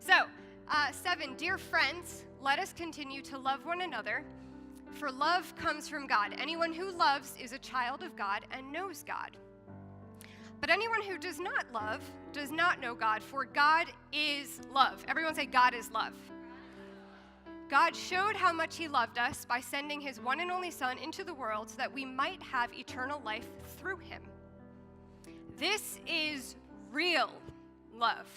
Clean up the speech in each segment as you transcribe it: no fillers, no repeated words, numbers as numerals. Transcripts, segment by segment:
So, 7, dear friends, let us continue to love one another, for love comes from God. Anyone who loves is a child of God and knows God. But anyone who does not love does not know God, for God is love. Everyone say, God is love. God showed how much he loved us by sending his one and only Son into the world so that we might have eternal life through him. This is real love.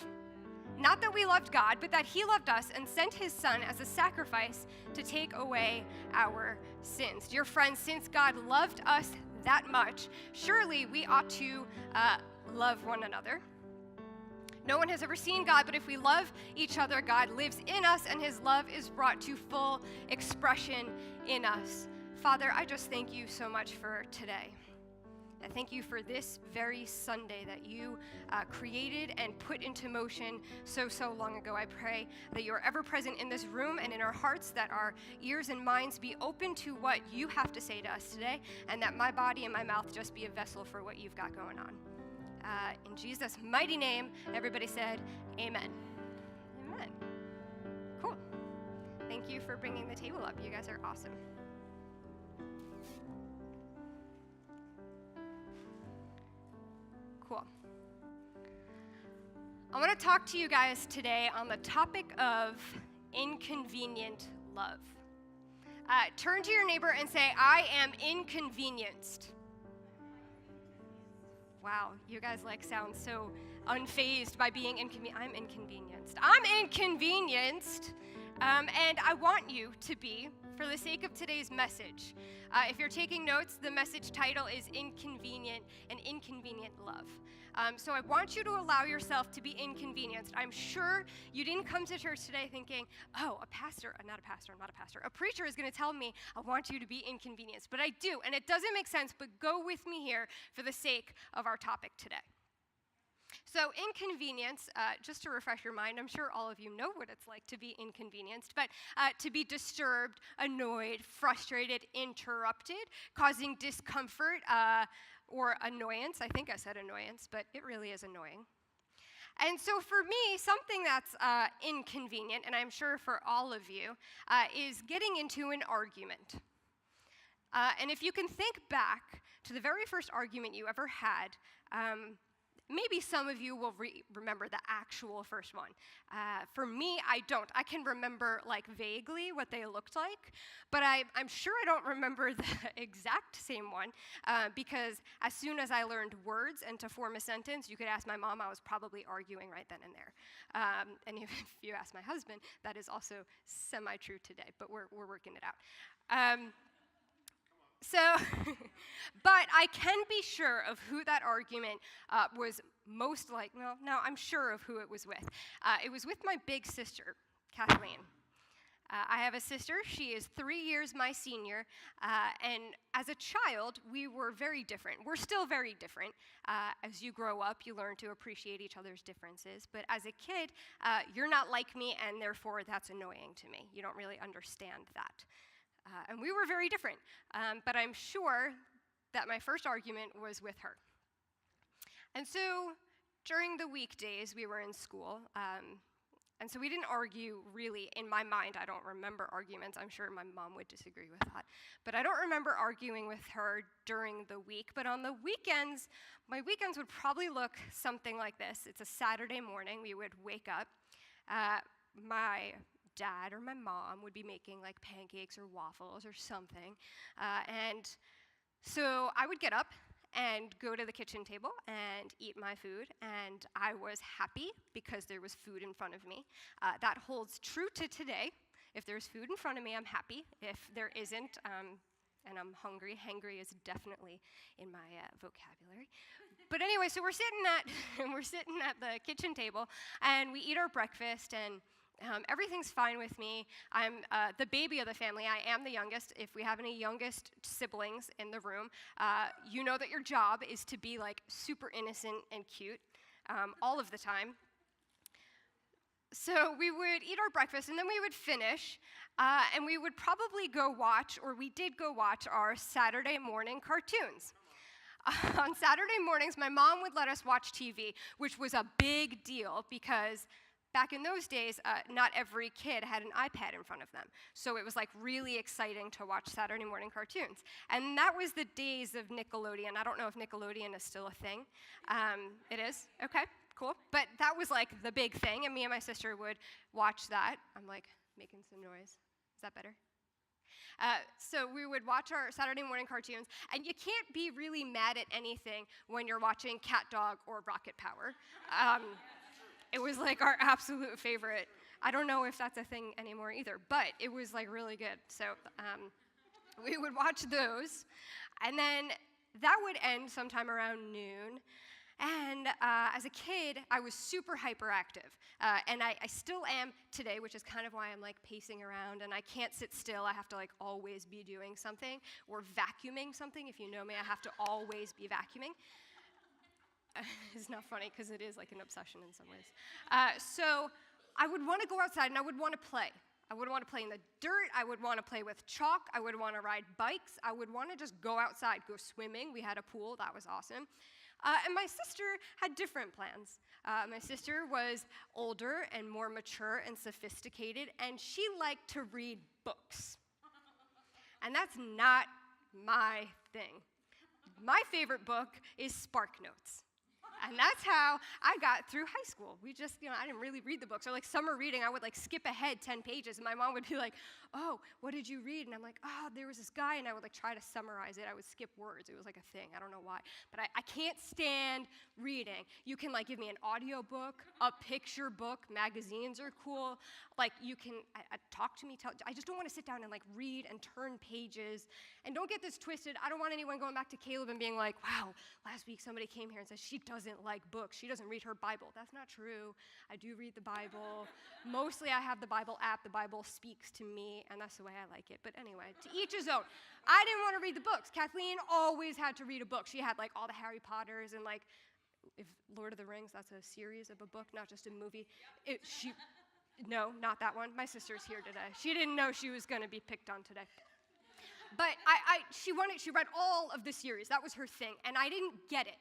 Not that we loved God, but that he loved us and sent his Son as a sacrifice to take away our sins. Dear friends, since God loved us that much, surely we ought to love one another. No one has ever seen God, but if we love each other, God lives in us, and his love is brought to full expression in us. Father, I just thank you so much for today. I thank you for this very Sunday that you created and put into motion so long ago. I pray that you are ever present in this room and in our hearts, that our ears and minds be open to what you have to say to us today, and that my body and my mouth just be a vessel for what you've got going on. In Jesus' mighty name, everybody said, amen. Amen. Cool. Thank you for bringing the table up. You guys are awesome. Cool. I want to talk to you guys today on the topic of inconvenient love. Turn to your neighbor and say, I am inconvenienced. Wow, you guys sound so unfazed by being inconvenienced. I'm inconvenienced. I'm inconvenienced, and I want you to be, for the sake of today's message. If you're taking notes, the message title is Inconvenient and Inconvenient Love. So I want you to allow yourself to be inconvenienced. I'm sure you didn't come to church today thinking, oh, I'm not a pastor. A preacher is going to tell me I want you to be inconvenienced. But I do, and it doesn't make sense, but go with me here for the sake of our topic today. So inconvenience, just to refresh your mind, I'm sure all of you know what it's like to be inconvenienced, but to be disturbed, annoyed, frustrated, interrupted, causing discomfort or annoyance. I think I said annoyance, but it really is annoying. And so for me, something that's inconvenient, and I'm sure for all of you, is getting into an argument. And if you can think back to the very first argument you ever had, maybe some of you will remember the actual first one. For me, I don't. I can remember vaguely what they looked like, but I'm sure I don't remember the exact same one because as soon as I learned words and to form a sentence, you could ask my mom, I was probably arguing right then and there. And if you ask my husband, that is also semi-true today, but we're working it out. But I can be sure of who that argument was most like. No, I'm sure of who it was with. It was with my big sister, Kathleen. I have a sister. She is 3 years my senior. And as a child, we were very different. We're still very different. As you grow up, you learn to appreciate each other's differences. But as a kid, you're not like me, and therefore that's annoying to me. You don't really understand that. And we were very different, but I'm sure that my first argument was with her. And so during the weekdays, we were in school, and so we didn't argue really. In my mind, I don't remember arguments. I'm sure my mom would disagree with that. But I don't remember arguing with her during the week. But on the weekends, my weekends would probably look something like this. It's a Saturday morning. We would wake up. My dad or my mom would be making pancakes or waffles or something. And so I would get up and go to the kitchen table and eat my food, and I was happy because there was food in front of me. That holds true to today. If there's food in front of me, I'm happy. If there isn't, and I'm hungry, hangry is definitely in my vocabulary. But anyway, so we're sitting at the kitchen table, and we eat our breakfast, and everything's fine with me. I'm the baby of the family. I am the youngest. If we have any youngest siblings in the room, you know that your job is to be super innocent and cute all of the time. So we would eat our breakfast, and then we would finish, and we would probably go watch, or we did go watch, our Saturday morning cartoons. On Saturday mornings, my mom would let us watch TV, which was a big deal because back in those days, not every kid had an iPad in front of them. So it was like really exciting to watch Saturday morning cartoons. And that was the days of Nickelodeon. I don't know if Nickelodeon is still a thing. It is? Okay, cool. But that was like the big thing, and me and my sister would watch that. I'm like making some noise. Is that better? So we would watch our Saturday morning cartoons, and you can't be really mad at anything when you're watching Cat Dog or Rocket Power. It was like our absolute favorite. I don't know if that's a thing anymore either, but it was like really good. So we would watch those, and then that would end sometime around noon. And as a kid, I was super hyperactive, and I still am today, which is kind of why I'm like pacing around, and I can't sit still. I have to like always be doing something, or vacuuming something. If you know me, I have to always be vacuuming. It's not funny, because it is like an obsession in some ways. So I would want to go outside, and I would want to play. I would want to play in the dirt. I would want to play with chalk. I would want to ride bikes. I would want to just go outside, go swimming. We had a pool. That was awesome. And my sister had different plans. My sister was older and more mature and sophisticated, and she liked to read books. And that's not my thing. My favorite book is SparkNotes. And that's how I got through high school. We just, I didn't really read the books. Or like summer reading, I would like skip ahead 10 pages, and my mom would be like, oh, what did you read? And I'm like, oh, there was this guy, and I would like try to summarize it. I would skip words. It was like a thing. I don't know why. But I can't stand reading. You can like give me an audio book, a picture book. Magazines are cool. Like you can talk to me. I just don't want to sit down and like read and turn pages. And don't get this twisted. I don't want anyone going back to Caleb and being like, wow, last week somebody came here and said she doesn't like books. She doesn't read her Bible. That's not true. I do read the Bible. Mostly I have the Bible app. The Bible speaks to me, and that's the way I like it. But anyway, to each his own. I didn't want to read the books. Kathleen always had to read a book. She had like all the Harry Potters and like, if Lord of the Rings, that's a series of a book, not just a movie. No, not that one. My sister's here today. She didn't know she was going to be picked on today. But she read all of the series. That was her thing, and I didn't get it.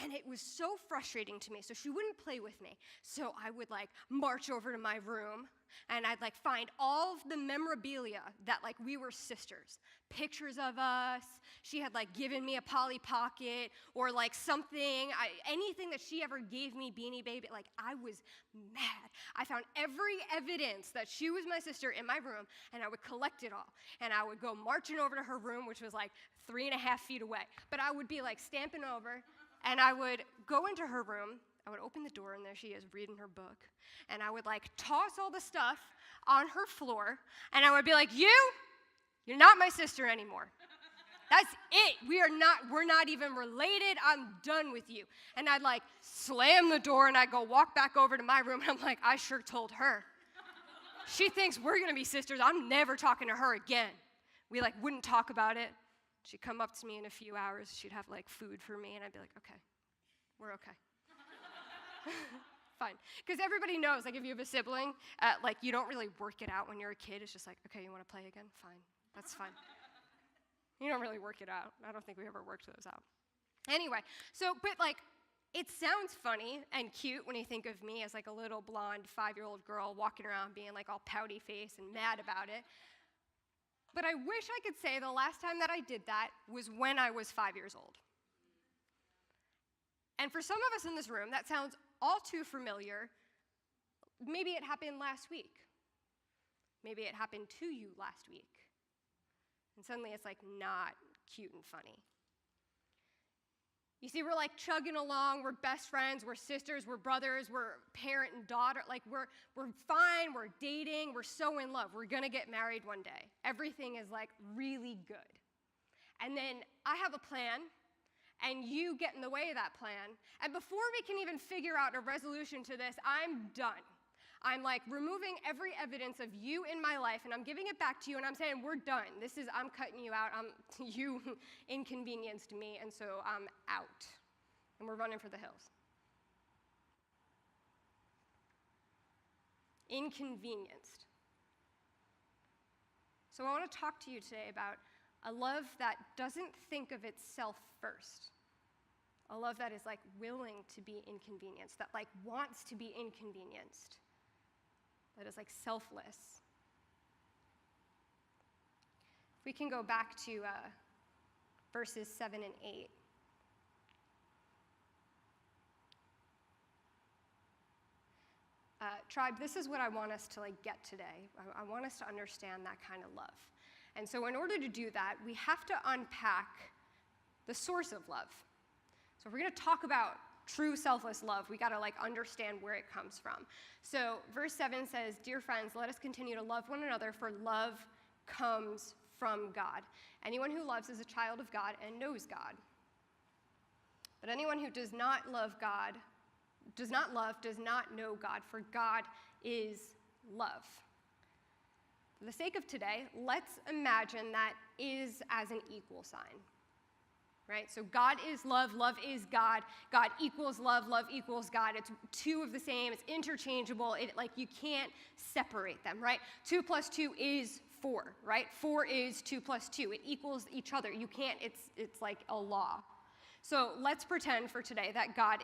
And it was so frustrating to me, so she wouldn't play with me. So I would like march over to my room, and I'd like find all of the memorabilia that like we were sisters. Pictures of us. She had like given me a Polly Pocket or like something, anything that she ever gave me, Beanie Baby. Like I was mad. I found every evidence that she was my sister in my room, and I would collect it all. And I would go marching over to her room, which was like 3.5 feet away. But I would be like stamping over. And I would go into her room, I would open the door, and there she is reading her book. And I would like toss all the stuff on her floor, and I would be like, you're not my sister anymore. That's it. We're not even related. I'm done with you. And I'd like slam the door, and I'd go walk back over to my room, and I'm like, I sure told her. She thinks we're gonna be sisters. I'm never talking to her again. We like wouldn't talk about it. She'd come up to me in a few hours. She'd have like food for me, and I'd be like, okay, we're okay. Fine. Because everybody knows, like if you have a sibling, like you don't really work it out when you're a kid. It's just like, okay, you want to play again? Fine. That's fine. You don't really work it out. I don't think we ever worked those out. Anyway, but like, it sounds funny and cute when you think of me as like a little blonde 5-year-old girl walking around being like all pouty face and mad about it. But I wish I could say the last time that I did that was when I was 5 years old. And for some of us in this room, that sounds all too familiar. Maybe it happened last week. Maybe it happened to you last week. And suddenly it's like not cute and funny. You see, we're like chugging along, we're best friends, we're sisters, we're brothers, we're parent and daughter, like we're fine, we're dating, we're so in love, we're gonna get married one day. Everything is like really good. And then I have a plan, and you get in the way of that plan, and before we can even figure out a resolution to this, I'm done. I'm like removing every evidence of you in my life, and I'm giving it back to you, and I'm saying, we're done. I'm cutting you out. You inconvenienced me, and so I'm out. And we're running for the hills. Inconvenienced. So I want to talk to you today about a love that doesn't think of itself first. A love that is like willing to be inconvenienced, that like wants to be inconvenienced. that is like selfless. If we can go back to verses 7 and 8. Tribe, this is what I want us to get today. I want us to understand that kind of love. And so in order to do that, we have to unpack the source of love. So if we're going to talk about true selfless love, we got to understand where it comes from. So verse 7 says, "Dear friends, let us continue to love one another, for love comes from God. Anyone who loves is a child of God and knows God. But anyone who does not love does not know God, for God is love." For the sake of today, let's imagine that is as an equal sign, right? So God is love, love is God, God equals love, love equals God. It's two of the same, it's interchangeable, you can't separate them, right? 2 plus 2 is 4, right? 4 is 2 plus 2. It equals each other. You can't, it's like a law. So let's pretend for today that God,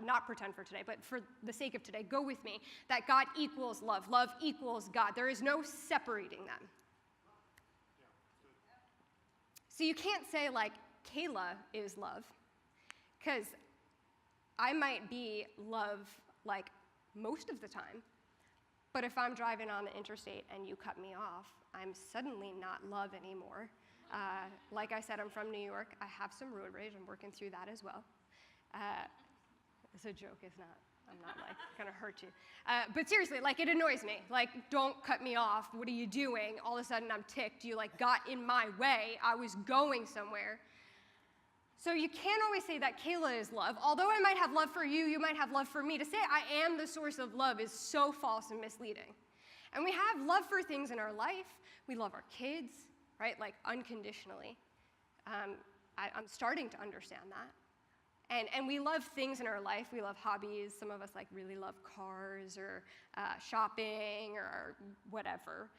not pretend for today, but for the sake of today, go with me, that God equals love. Love equals God. There is no separating them. So you can't say, Kayla is love, because I might be love, most of the time, but if I'm driving on the interstate and you cut me off, I'm suddenly not love anymore. Like I said, I'm from New York. I have some road rage. I'm working through that as well. It's a joke, it's not. I'm not gonna hurt you. But seriously, it annoys me. Don't cut me off. What are you doing? All of a sudden I'm ticked. You got in my way. I was going somewhere. So you can't always say that Kayla is love. Although I might have love for you, you might have love for me. To say I am the source of love is so false and misleading. And we have love for things in our life. We love our kids, right? Unconditionally. I'm starting to understand that. And we love things in our life. We love hobbies. Some of us really love cars or shopping or whatever.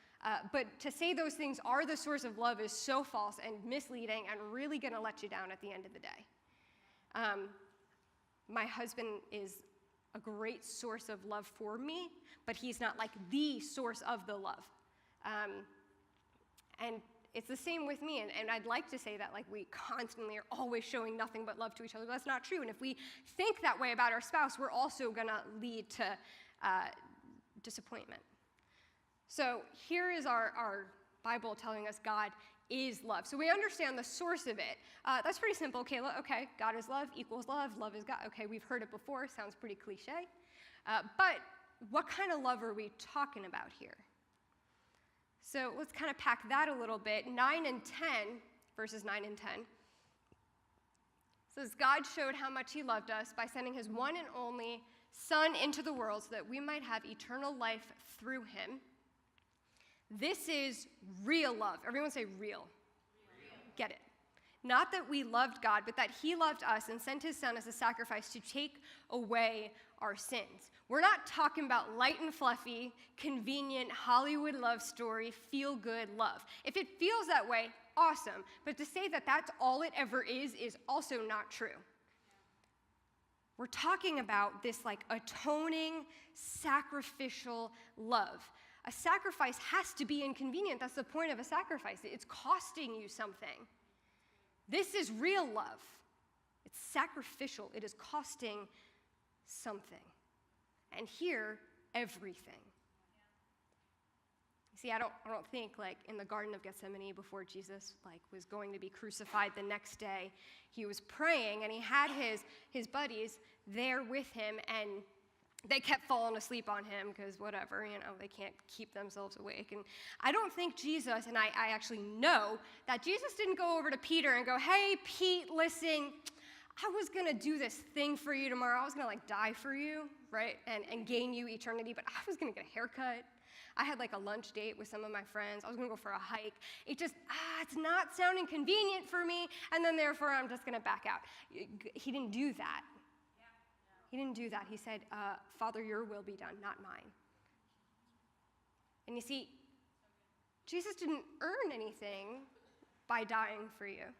But to say those things are the source of love is so false and misleading and really going to let you down at the end of the day. My husband is a great source of love for me, but he's not the source of the love. And it's the same with me, and I'd like to say that we constantly are always showing nothing but love to each other, but that's not true. And if we think that way about our spouse, we're also going to lead to disappointment. So here is our Bible telling us God is love. So we understand the source of it. That's pretty simple, Kayla. Okay, God is love equals love. Love is God. Okay, we've heard it before. Sounds pretty cliche. But what kind of love are we talking about here? So let's kind of pack that a little bit. 9 and 10, verses 9 and 10, says, "God showed how much he loved us by sending his one and only Son into the world so that we might have eternal life through him. This is real love." Everyone say real. Get it. "Not that we loved God, but that he loved us and sent his Son as a sacrifice to take away our sins." We're not talking about light and fluffy, convenient Hollywood love story, feel-good love. If it feels that way, awesome. But to say that that's all it ever is also not true. We're talking about this atoning, sacrificial love. A sacrifice has to be inconvenient. That's the point of a sacrifice. It's costing you something. This is real love. It's sacrificial. It is costing something. And here, everything. You see, I don't think in the Garden of Gethsemane before Jesus was going to be crucified the next day, he was praying and he had his buddies there with him, and they kept falling asleep on him because whatever, they can't keep themselves awake. And I don't think Jesus, and I actually know that Jesus didn't go over to Peter and go, "Hey, Pete, listen, I was going to do this thing for you tomorrow. I was going to die for you, right, and gain you eternity, but I was going to get a haircut. I had a lunch date with some of my friends. I was going to go for a hike. It just, it's not sounding convenient for me, and then therefore I'm just going to back out." He didn't do that. He didn't do that. He said, "Father, your will be done, not mine." And you see, Jesus didn't earn anything by dying for you.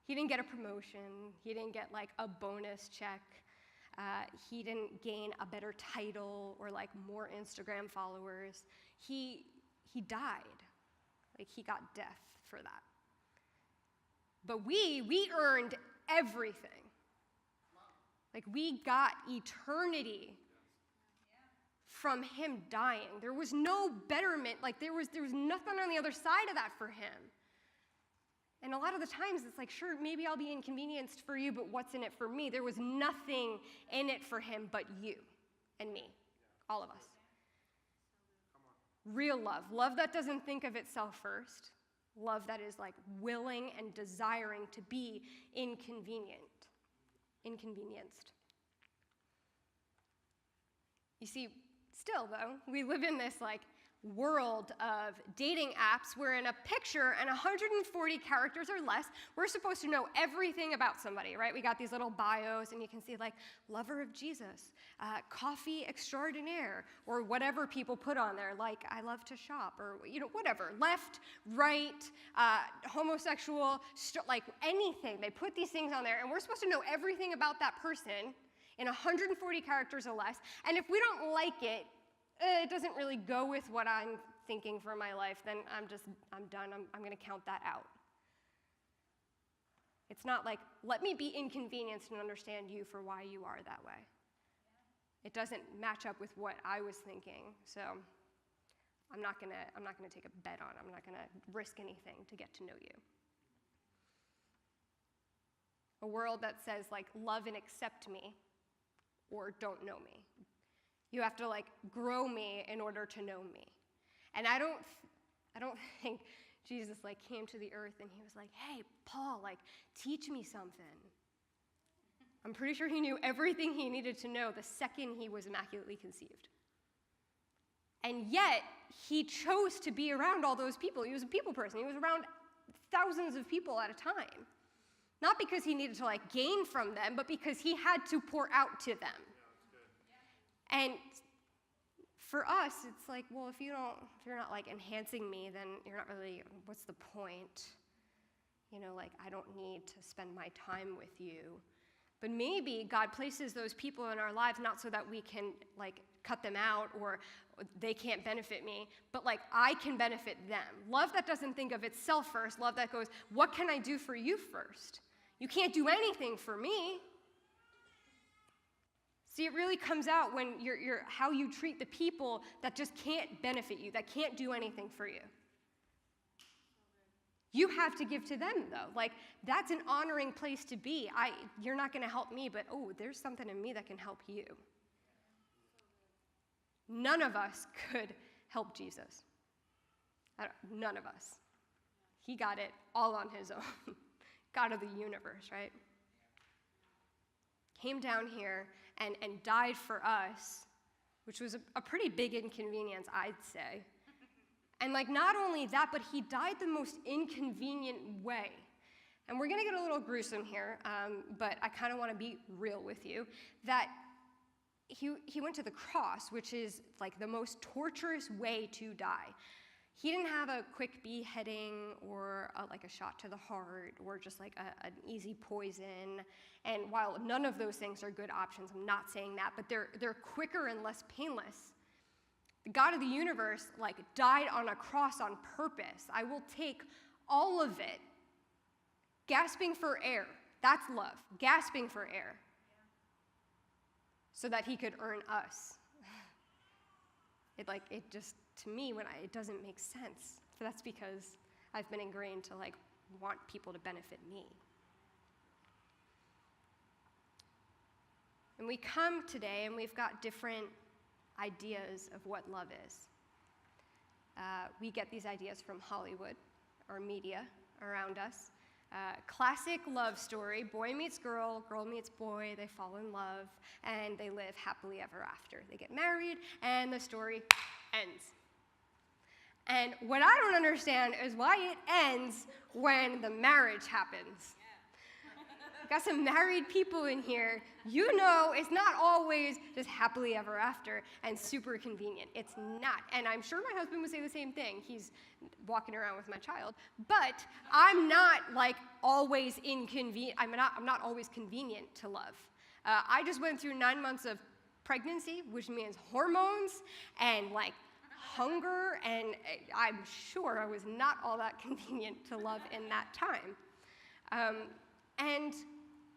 He didn't get a promotion. He didn't get a bonus check. He didn't gain a better title or like more Instagram followers. He died. Like he got death for that. But we earned everything. Like we got eternity from him dying. There was no betterment. Like there was nothing on the other side of that for him. And a lot of the times it's like, sure, maybe I'll be inconvenienced for you, but what's in it for me? There was nothing in it for him but you and me, all of us. Real love that doesn't think of itself first, love that is like willing and desiring to be inconvenienced. You see, still though, we live in this like world of dating apps where in a picture and 140 characters or less, we're supposed to know everything about somebody, right? We got these little bios and you can see like lover of Jesus, coffee extraordinaire, or whatever people put on there, like I love to shop, or whatever, left, right, homosexual, like anything. They put these things on there and we're supposed to know everything about that person in 140 characters or less, and if we don't like it, it doesn't really go with what I'm thinking for my life, then I'm done. I'm going to count that out. It's not like, let me be inconvenienced and understand you for why you are that way. It doesn't match up with what I was thinking, so I'm not going to take a bet on it. I'm not going to risk anything to get to know you. A world that says, like, love and accept me, or don't know me. You have to like grow me in order to know me. And I don't think Jesus like came to the earth and he was like, hey, Paul, like teach me something. I'm pretty sure he knew everything he needed to know the second he was immaculately conceived. And yet he chose to be around all those people. He was a people person. He was around thousands of people at a time. Not because he needed to like gain from them, but because he had to pour out to them. And for us, it's like, well, if you're not like enhancing me, then you're not really, what's the point? Like I don't need to spend my time with you. But maybe God places those people in our lives not so that we can like cut them out or they can't benefit me, but like I can benefit them. Love that doesn't think of itself first. Love that goes, what can I do for you first? You can't do anything for me. See, it really comes out when you're how you treat the people that just can't benefit you, that can't do anything for you. You have to give to them, though. Like, that's an honoring place to be. You're not going to help me, but, there's something in me that can help you. None of us could help Jesus. None of us. He got it all on his own. God of the universe, right? Came down here and died for us, which was a pretty big inconvenience, I'd say. And like not only that, but he died the most inconvenient way. And we're going to get a little gruesome here, but I kind of want to be real with you, that he went to the cross, which is like the most torturous way to die. He didn't have a quick beheading or like a shot to the heart or just like an easy poison. And while none of those things are good options, I'm not saying that, but they're quicker and less painless. The God of the universe like died on a cross on purpose. I will take all of it. Gasping for air. That's love. Gasping for air. So that he could earn us. It just, to me, it doesn't make sense. But that's because I've been ingrained to like want people to benefit me. And we come today and we've got different ideas of what love is. We get these ideas from Hollywood or media around us. Classic love story, boy meets girl, girl meets boy, they fall in love, and they live happily ever after. They get married, and the story ends. And what I don't understand is why it ends when the marriage happens. Got some married people in here. You know it's not always just happily ever after and super convenient. It's not. And I'm sure my husband would say the same thing. He's walking around with my child. But I'm not like always inconvenient. I'm not always convenient to love. I just went through 9 months of pregnancy, which means hormones and like hunger, and I'm sure I was not all that convenient to love in that time. And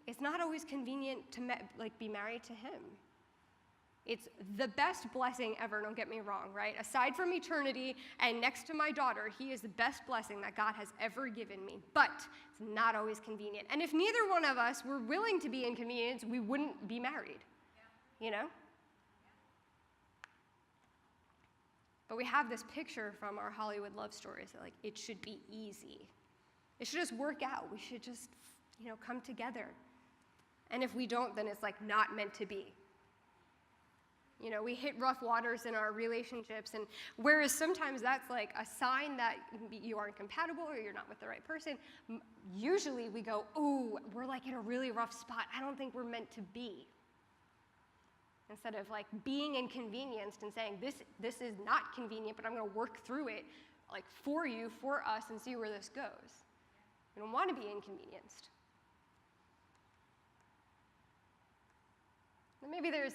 it's not always convenient to be married to him. It's the best blessing ever, don't get me wrong, right? Aside from eternity and next to my daughter, he is the best blessing that God has ever given me. But it's not always convenient. And if neither one of us were willing to be inconvenienced, we wouldn't be married, you know? But we have this picture from our Hollywood love stories that like it should be easy. It should just work out. We should just, come together. And if we don't, then it's like not meant to be. We hit rough waters in our relationships, and whereas sometimes that's like a sign that you aren't compatible or you're not with the right person, usually we go, oh, we're like in a really rough spot. I don't think we're meant to be. Instead of like being inconvenienced and saying, this is not convenient, but I'm going to work through it like for you, for us, and see where this goes. We don't want to be inconvenienced. And maybe there's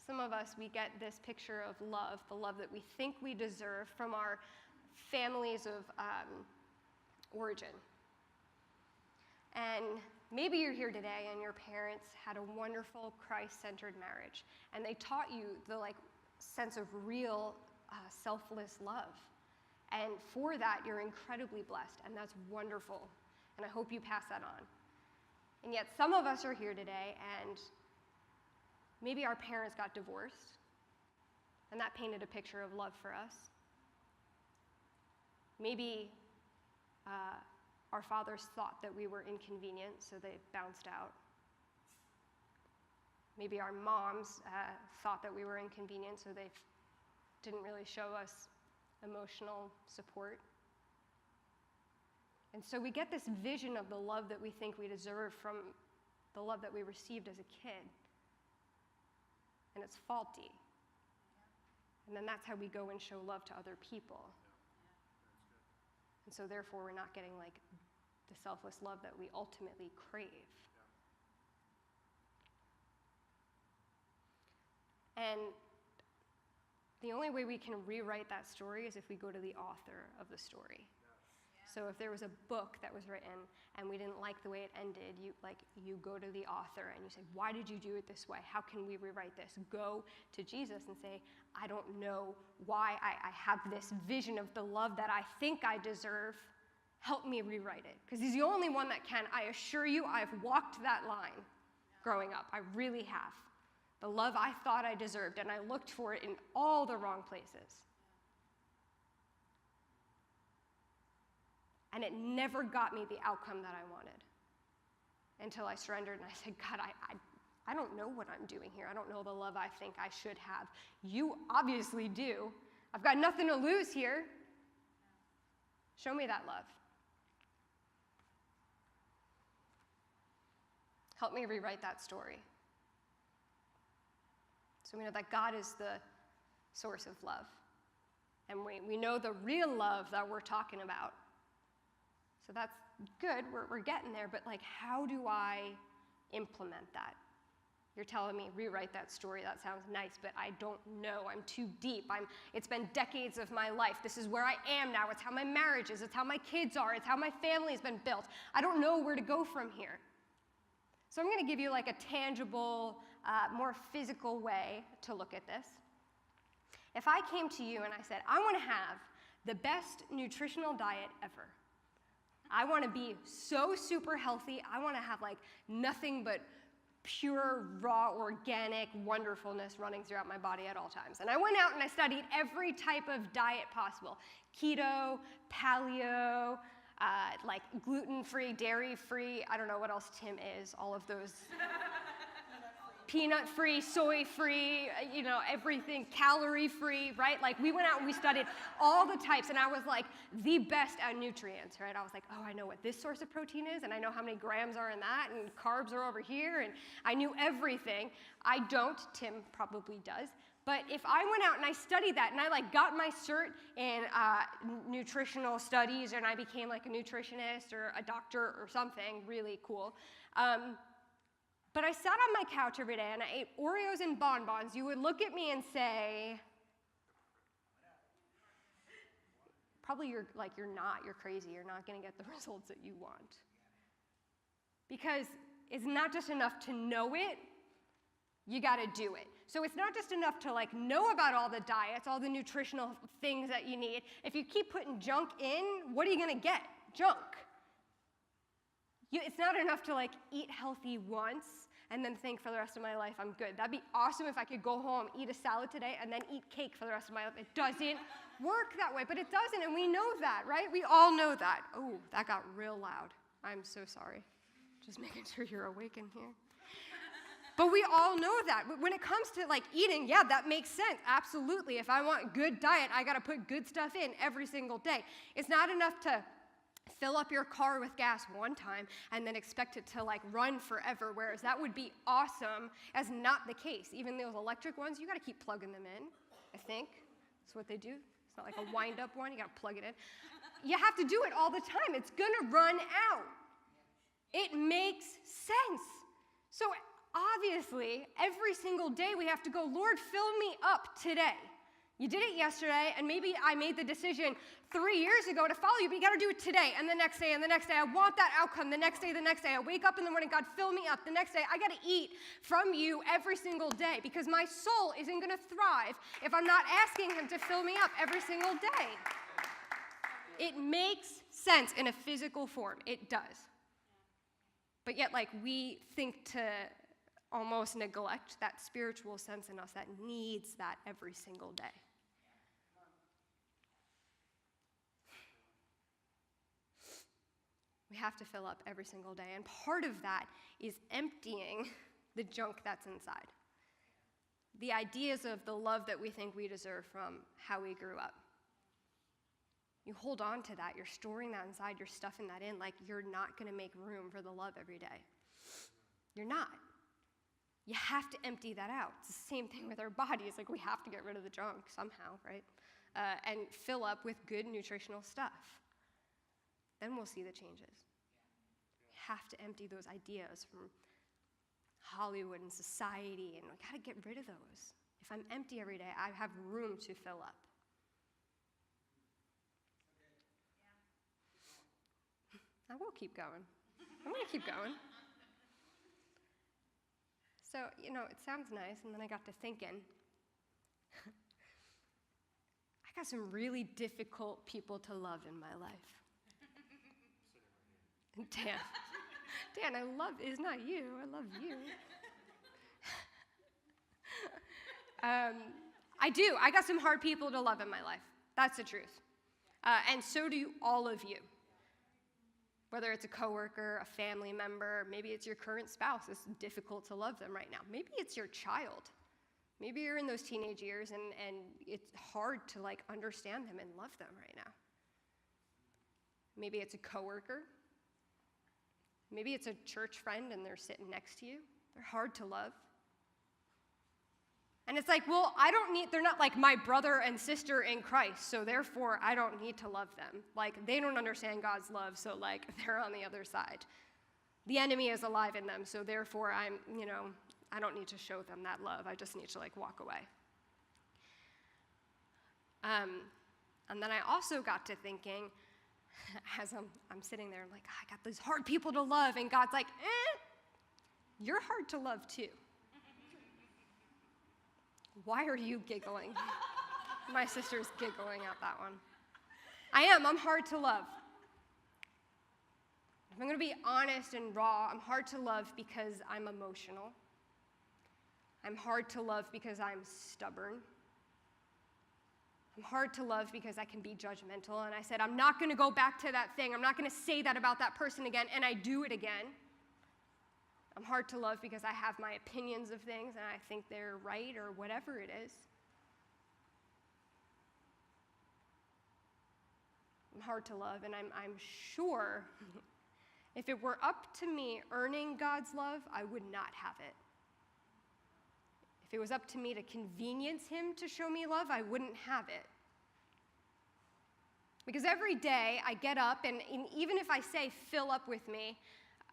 some of us, we get this picture of love, the love that we think we deserve from our families of origin. And maybe you're here today and your parents had a wonderful Christ-centered marriage, and they taught you the sense of real selfless love. And for that, you're incredibly blessed, and that's wonderful. And I hope you pass that on. And yet some of us are here today, and maybe our parents got divorced, and that painted a picture of love for us. Maybe our fathers thought that we were inconvenient, so they bounced out. Maybe our moms thought that we were inconvenient, so they didn't really show us emotional support. And so we get this vision of the love that we think we deserve from the love that we received as a kid. And it's faulty. And then that's how we go and show love to other people. And so therefore we're not getting the selfless love that we ultimately crave. And the only way we can rewrite that story is if we go to the author of the story. So if there was a book that was written and we didn't like the way it ended, you go to the author and you say, why did you do it this way? How can we rewrite this? Go to Jesus and say, I don't know why I have this vision of the love that I think I deserve. Help me rewrite it. Because he's the only one that can. I assure you, I've walked that line growing up. I really have. The love I thought I deserved, and I looked for it in all the wrong places. And it never got me the outcome that I wanted until I surrendered and I said, God, I don't know what I'm doing here. I don't know the love I think I should have. You obviously do. I've got nothing to lose here. Show me that love. Help me rewrite that story. So we know that God is the source of love. And we know the real love that we're talking about. So that's good, we're getting there, but how do I implement that? You're telling me, rewrite that story, that sounds nice, but I don't know, I'm too deep. It's been decades of my life. This is where I am now, it's how my marriage is, it's how my kids are, it's how my family has been built. I don't know where to go from here. So I'm gonna give you a tangible, more physical way to look at this. If I came to you and I said, I wanna have the best nutritional diet ever, I want to be so super healthy. I want to have nothing but pure, raw, organic wonderfulness running throughout my body at all times. And I went out and I studied every type of diet possible. Keto, paleo, gluten-free, dairy-free, I don't know what else Tim is, all of those. Peanut-free, soy-free, everything, calorie-free, right? We went out and we studied all the types, and I was the best at nutrients, right? I was oh, I know what this source of protein is, and I know how many grams are in that, and carbs are over here, and I knew everything. I don't, Tim probably does, but if I went out and I studied that, and I got my cert in nutritional studies, and I became a nutritionist or a doctor or something really cool, but I sat on my couch every day and I ate Oreos and bonbons, you would look at me and say, probably you're crazy, you're not going to get the results that you want. Because it's not just enough to know it, you got to do it. So it's not just enough to know about all the diets, all the nutritional things that you need. If you keep putting junk in, what are you going to get? Junk. It's not enough to eat healthy once and then think for the rest of my life I'm good. That'd be awesome if I could go home, eat a salad today, and then eat cake for the rest of my life. It doesn't work that way, but it doesn't, and we know that, right? We all know that. Oh, that got real loud. I'm so sorry. Just making sure you're awake in here. But we all know that. But when it comes to eating, yeah, that makes sense. Absolutely. If I want good diet, I got to put good stuff in every single day. It's not enough to fill up your car with gas one time and then expect it to run forever, whereas that would be awesome, as not the case. Even those electric ones, you got to keep plugging them in, I think. That's what they do. It's not like a wind-up one. You got to plug it in. You have to do it all the time. It's going to run out. It makes sense. So obviously, every single day we have to go, Lord, fill me up today. You did it yesterday, and maybe I made the decision 3 years ago to follow you, but you got to do it today, and the next day, and the next day. I want that outcome. The next day, I wake up in the morning, God, fill me up. The next day, I got to eat from you every single day, because my soul isn't going to thrive if I'm not asking him to fill me up every single day. It makes sense in a physical form. It does. But yet, we think to almost neglect that spiritual sense in us that needs that every single day. We have to fill up every single day, and part of that is emptying the junk that's inside. The ideas of the love that we think we deserve from how we grew up. You hold on to that, you're storing that inside, you're stuffing that in, you're not going to make room for the love every day. You're not. You have to empty that out. It's the same thing with our bodies. We have to get rid of the junk somehow, right? And fill up with good nutritional stuff. Then we'll see the changes. We have to empty those ideas from Hollywood and society, and we got to get rid of those. If I'm empty every day, I have room to fill up. I will keep going. I'm going to keep going. So, it sounds nice, and then I got to thinking, I got some really difficult people to love in my life. Dan, it's not you, I love you. I do. I got some hard people to love in my life. That's the truth. And so do all of you. Whether it's a coworker, a family member, maybe it's your current spouse. It's difficult to love them right now. Maybe it's your child. Maybe you're in those teenage years and it's hard to understand them and love them right now. Maybe it's a coworker. Maybe it's a church friend and they're sitting next to you. They're hard to love. And it's well, they're not my brother and sister in Christ, so therefore I don't need to love them. They don't understand God's love, so they're on the other side. The enemy is alive in them, so therefore I don't need to show them that love. I just need to walk away. And then I also got to thinking, as I'm sitting there, I'm I got these hard people to love, and God's you're hard to love too. Why are you giggling? My sister's giggling at that one. I'm hard to love. If I'm going to be honest and raw, I'm hard to love because I'm emotional. I'm hard to love because I'm stubborn. I'm hard to love because I can be judgmental, and I said, I'm not going to go back to that thing. I'm not going to say that about that person again, and I do it again. I'm hard to love because I have my opinions of things and I think they're right or whatever it is. I'm hard to love, and I'm sure if it were up to me earning God's love, I would not have it. If it was up to me to convenience him to show me love, I wouldn't have it. Because every day I get up, and even if I say, fill up with me,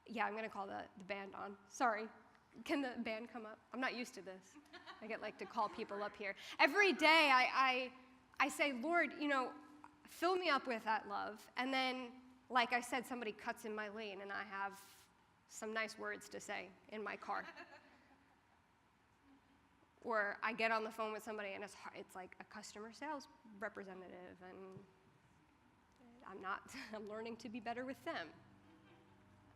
yeah, I'm going to call the band on. Sorry. Can the band come up? I'm not used to this. I get to call people up here. Every day I say, Lord, fill me up with that love. And then, like I said, somebody cuts in my lane and I have some nice words to say in my car. Or I get on the phone with somebody and it's like a customer sales representative, and I'm learning to be better with them.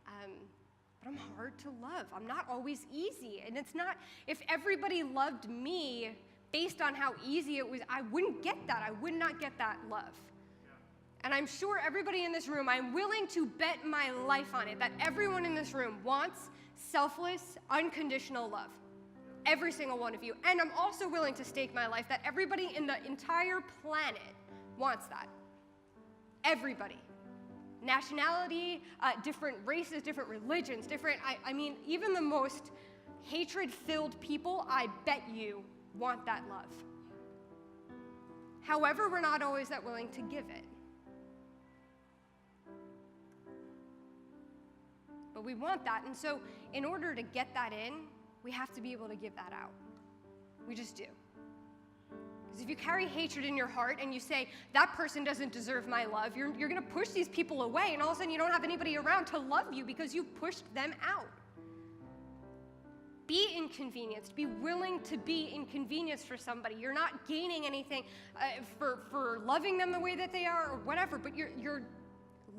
But I'm hard to love. I'm not always easy. And it's not, if everybody loved me based on how easy it was, I wouldn't get that. I would not get that love. And I'm sure everybody in this room, I'm willing to bet my life on it, that everyone in this room wants selfless, unconditional love. Every single one of you. And I'm also willing to stake my life that everybody in the entire planet wants that. Everybody. Nationality, different races, different religions, even the most hatred-filled people, I bet you want that love. However, we're not always that willing to give it. But we want that, and so in order to get that in, we have to be able to give that out. We just do. Because if you carry hatred in your heart and you say, that person doesn't deserve my love, you're going to push these people away, and all of a sudden you don't have anybody around to love you because you pushed them out. Be inconvenienced. Be willing to be inconvenienced for somebody. You're not gaining anything for loving them the way that they are or whatever, but you're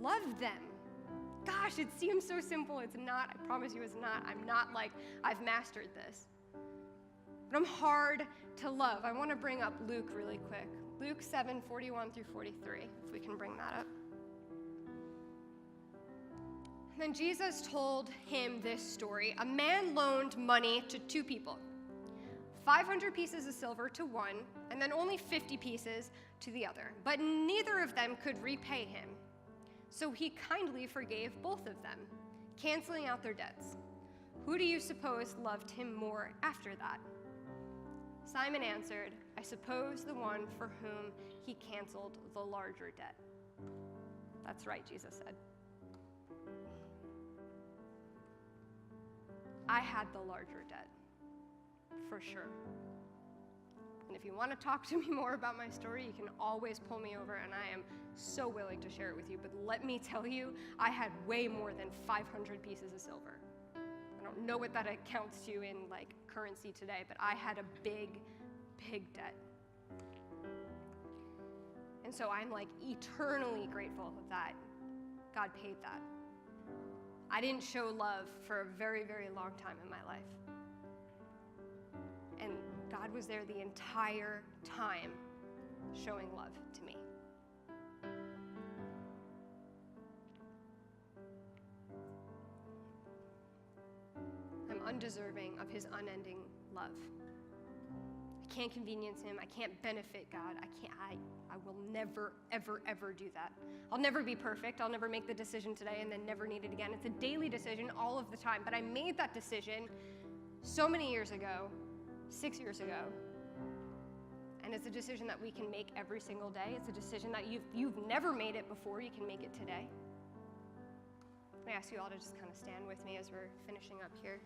love them. Gosh, it seems so simple. It's not. I promise you it's not. I'm not I've mastered this. But I'm hard to love. I want to bring up Luke really quick. Luke 7:41 through 43, if we can bring that up. And then Jesus told him this story. A man loaned money to two people, 500 pieces of silver to one, and then only 50 pieces to the other. But neither of them could repay him. So he kindly forgave both of them, canceling out their debts. Who do you suppose loved him more after that? Simon answered, I suppose the one for whom he canceled the larger debt. That's right, Jesus said. I had the larger debt, for sure. And if you want to talk to me more about my story, you can always pull me over, and I am so willing to share it with you. But let me tell you, I had way more than 500 pieces of silver. I don't know what that accounts to in currency today, but I had a big, big debt. And so I'm eternally grateful that God paid that. I didn't show love for a very, very long time in my life. And God was there the entire time showing love to me. I'm undeserving of his unending love. I can't convenience him. I can't benefit God. I will never, ever, ever do that. I'll never be perfect. I'll never make the decision today and then never need it again. It's a daily decision all of the time. But I made that decision so many years ago, 6 years ago. And it's a decision that we can make every single day. It's a decision that you've never made it before. You can make it today. I ask you all to just kind of stand with me as we're finishing up here.